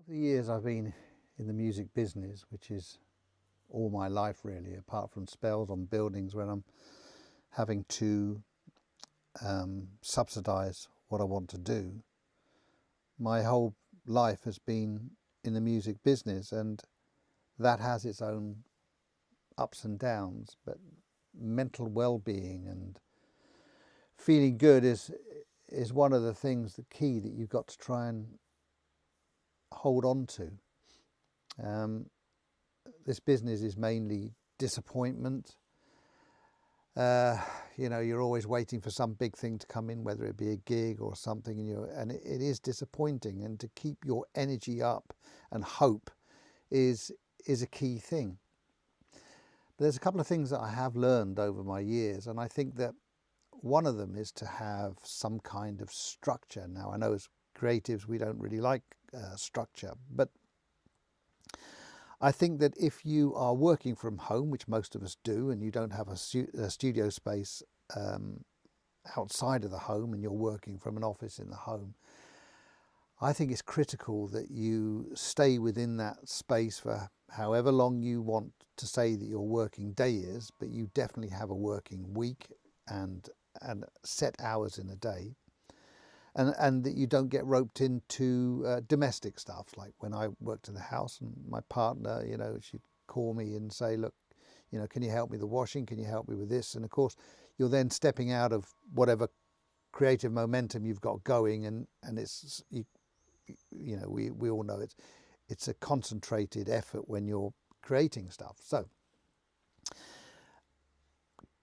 The years I've been in the music business, which is all my life really, apart from spells on buildings where I'm having to subsidise what I want to do, my whole life has been in the music business, and that has its own ups and downs, but mental well-being and feeling good is one of the things, the key that you've got to try and hold on to. This business is mainly disappointment. You're always waiting for some big thing to come in, whether it be a gig or something, and it is disappointing. And to keep your energy up and hope is a key thing. But there's a couple of things that I have learned over my years, and I think that one of them is to have some kind of structure. Now, I know as creatives we don't really like structure, but I think that if you are working from home, which most of us do, and you don't have a studio space outside of the home and you're working from an office in the home, I think it's critical that you stay within that space for however long you want to say that your working day is, but you definitely have a working week and set hours in a day. And that you don't get roped into domestic stuff. Like when I worked in the house, and my partner, she'd call me and say, look, can you help me with the washing? Can you help me with this? And of course, you're then stepping out of whatever creative momentum you've got going, and it's, we all know it's a concentrated effort when you're creating stuff. So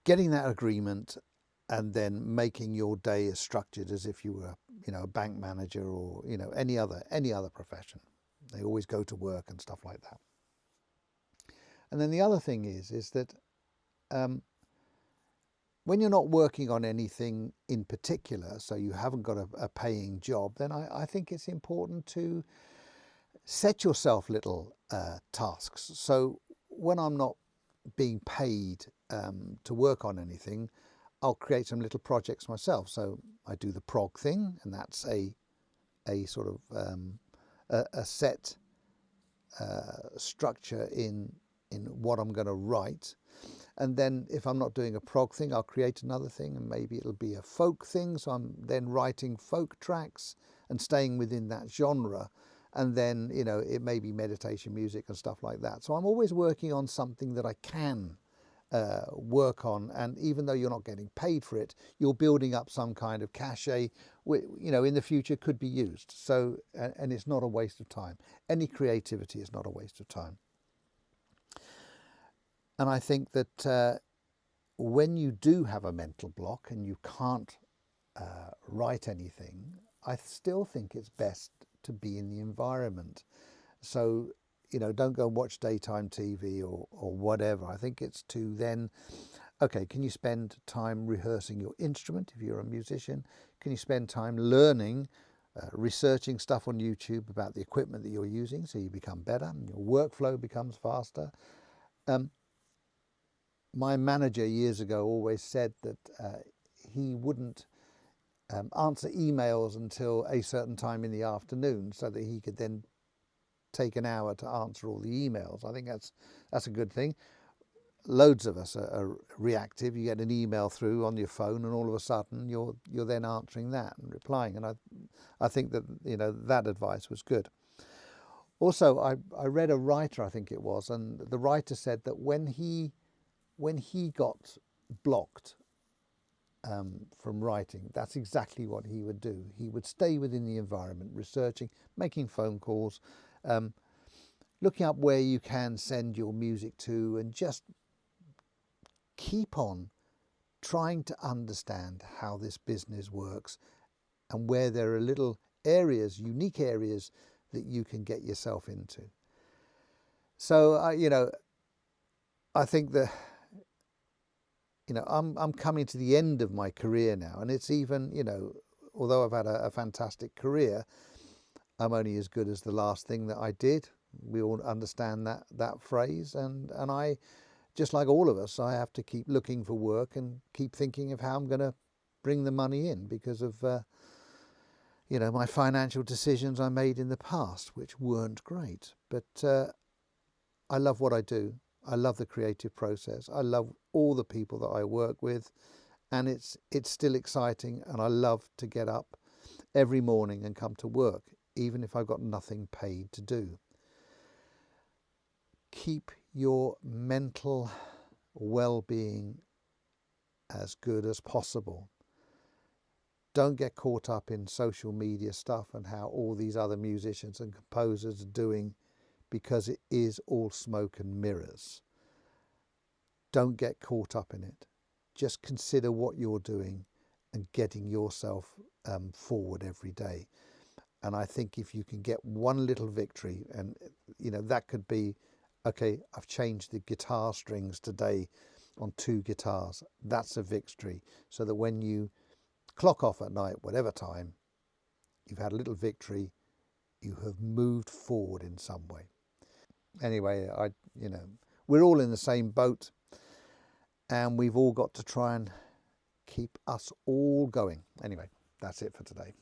getting that agreement and then making your day as structured as if you were, a bank manager or, any other profession. They always go to work and stuff like that. And then the other thing is that when you're not working on anything in particular, so you haven't got a paying job, then I think it's important to set yourself little tasks. So when I'm not being paid to work on anything, I'll create some little projects myself. So I do the prog thing, and that's a sort of a set structure in what I'm going to write. And then if I'm not doing a prog thing, I'll create another thing, and maybe it'll be a folk thing. So I'm then writing folk tracks and staying within that genre. And then, it may be meditation music and stuff like that. So I'm always working on something that I can work on, and even though you're not getting paid for it, you're building up some kind of cachet, in the future could be used. So, and it's not a waste of time. Any creativity is not a waste of time. And I think that when you do have a mental block and you can't write anything, I still think it's best to be in the environment. So, don't go and watch daytime TV or whatever. I think it's to then, okay, can you spend time rehearsing your instrument if you're a musician? Can you spend time learning, researching stuff on YouTube about the equipment that you're using so you become better and your workflow becomes faster? My manager years ago always said that he wouldn't answer emails until a certain time in the afternoon so that he could then take an hour to answer all the emails. I think that's a good thing. Loads of us are reactive. You get an email through on your phone, and all of a sudden you're then answering that and replying. And I think that that advice was good. Also, I read a writer, I think it was, and the writer said that when he got blocked from writing, that's exactly what he would do. He would stay within the environment, researching, making phone calls, looking up where you can send your music to, and just keep on trying to understand how this business works and where there are little areas, unique areas that you can get yourself into. So, I think that, I'm coming to the end of my career now, and it's even, although I've had a fantastic career, I'm only as good as the last thing that I did. We all understand that phrase, and I, just like all of us, I have to keep looking for work and keep thinking of how I'm going to bring the money in because of my financial decisions I made in the past, which weren't great. But I love what I do. I love the creative process. I love all the people that I work with, and it's still exciting. And I love to get up every morning and come to work, even if I've got nothing paid to do. Keep your mental well-being as good as possible. Don't get caught up in social media stuff and how all these other musicians and composers are doing, because it is all smoke and mirrors. Don't get caught up in it. Just consider what you're doing and getting yourself forward every day. And I think if you can get one little victory, and that could be, okay, I've changed the guitar strings today on 2 guitars. That's a victory. So that when you clock off at night, whatever time, you've had a little victory. You have moved forward in some way. Anyway, we're all in the same boat, and we've all got to try and keep us all going. Anyway, that's it for today.